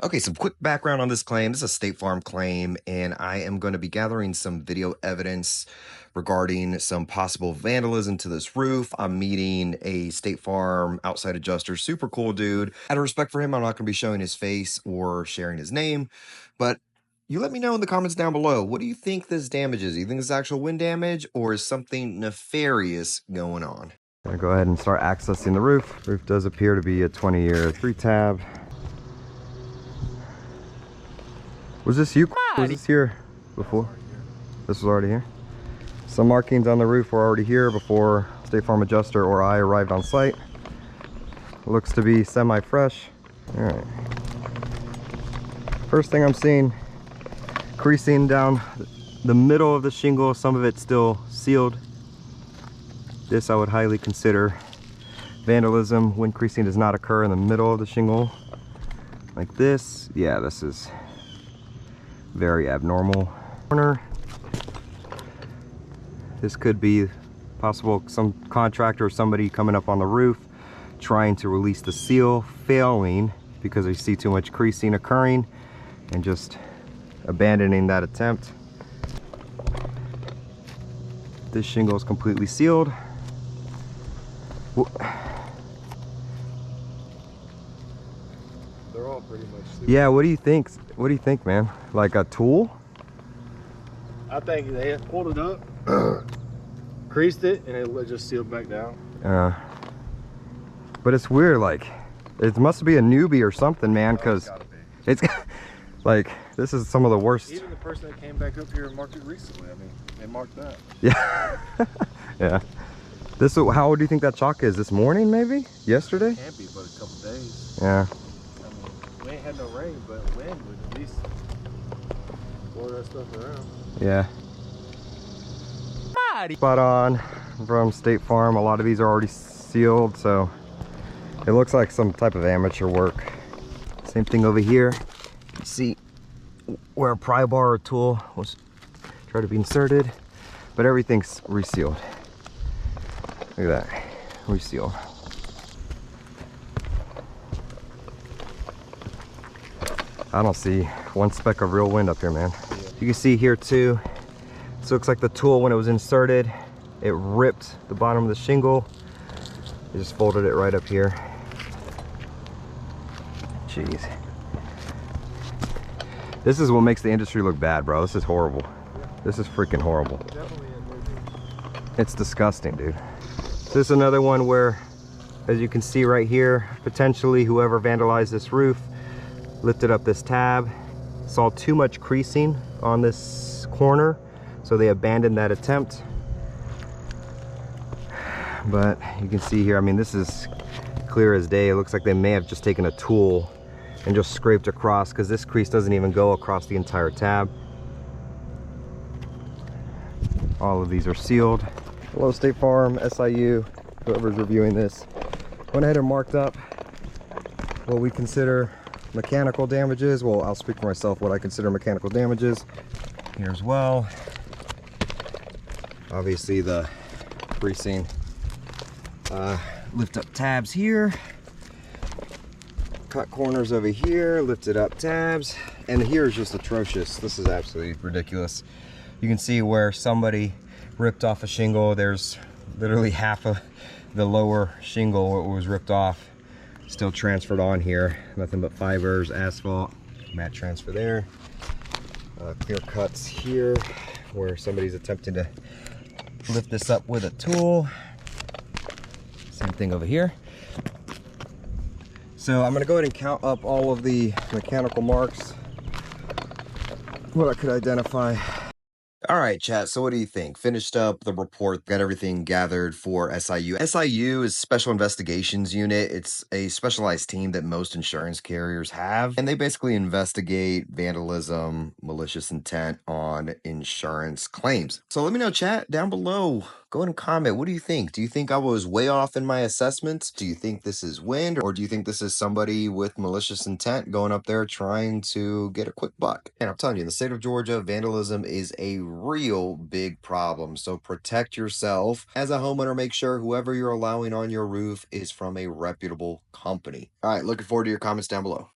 Okay, some quick background on this claim. This is a State Farm claim, and I am going to be gathering some video evidence regarding some possible vandalism to this roof. I'm meeting a State Farm outside adjuster, super cool dude. Out of respect for him, I'm not going to be showing his face or sharing his name, but you let me know in the comments down below. What do you think this damage is? Do you think it's actual wind damage, or is something nefarious going on? I'm going to go ahead and start accessing the roof. Roof does appear to be a 20-year 3-tab. Was this you? Was this here before? This was already here. Some markings on the roof were already here before State Farm adjuster or I arrived on site. Looks to be semi-fresh. All right. First thing I'm seeing, creasing down the middle of the shingle. Some of it's still sealed. This I would highly consider vandalism. When creasing does not occur in the middle of the shingle like this. Yeah, this is very abnormal. Corner. This could be possible some contractor or somebody coming up on the roof trying to release the seal, failing because they see too much creasing occurring and just abandoning that attempt. This shingle is completely sealed. They're all pretty much sealed. Yeah, what do you think? What do you think, man? Like a tool? I think they pulled it up, creased it, and it just sealed back down. But it's weird, like, it must be a newbie or something, man, because it's like, this is some of the worst. Even the person that came back up here and marked it recently, I mean, they marked that. Yeah. Yeah. This, how old do you think that chalk is? This morning, maybe? Yesterday? It can't be but a couple days. Yeah. I mean, we ain't had no rain, but wind would at least blow that stuff around. Yeah. Spot on from State Farm. A lot of these are already sealed, so it looks like some type of amateur work. Same thing over here. You see where a pry bar or tool was tried to be inserted, but everything's resealed. Look at that, resealed. I don't see one speck of real wind up here, man. You can see here too, this looks like the tool when it was inserted, it ripped the bottom of the shingle. It just folded it right up here. Jeez. This is what makes the industry look bad, bro. This is horrible. This is freaking horrible. It's disgusting, dude. This is another one where, as you can see right here, potentially whoever vandalized this roof lifted up this tab, saw too much creasing on this corner, so they abandoned that attempt. But you can see here, I mean, this is clear as day. It looks like they may have just taken a tool and just scraped across, because this crease doesn't even go across the entire tab. All of these are sealed. Hello, State Farm, SIU, whoever's reviewing this. Went ahead and marked up what we consider mechanical damages. Well, I'll speak for myself, what I consider mechanical damages here as well. Obviously the creasing. Lift up tabs here. Cut corners over here, lifted up tabs. And here is just atrocious. This is absolutely ridiculous. You can see where somebody ripped off a shingle. There's literally half of the lower shingle was ripped off, still transferred on here. Nothing but fibers, asphalt, mat transfer there. Clear cuts here where somebody's attempting to lift this up with a tool. Same thing over here. So I'm gonna go ahead and count up all of the mechanical marks, what I could identify. All right, chat, so what do you think? Finished up the report, got everything gathered for SIU. SIU is Special Investigations Unit. It's a specialized team that most insurance carriers have, and they basically investigate vandalism, malicious intent on insurance claims. So let me know, chat, down below. Go ahead and comment. What do you think? Do you think I was way off in my assessments? Do you think this is wind? Or do you think this is somebody with malicious intent going up there trying to get a quick buck? And I'm telling you, in the state of Georgia, vandalism is a real big problem. So protect yourself. As a homeowner, make sure whoever you're allowing on your roof is from a reputable company. All right, looking forward to your comments down below.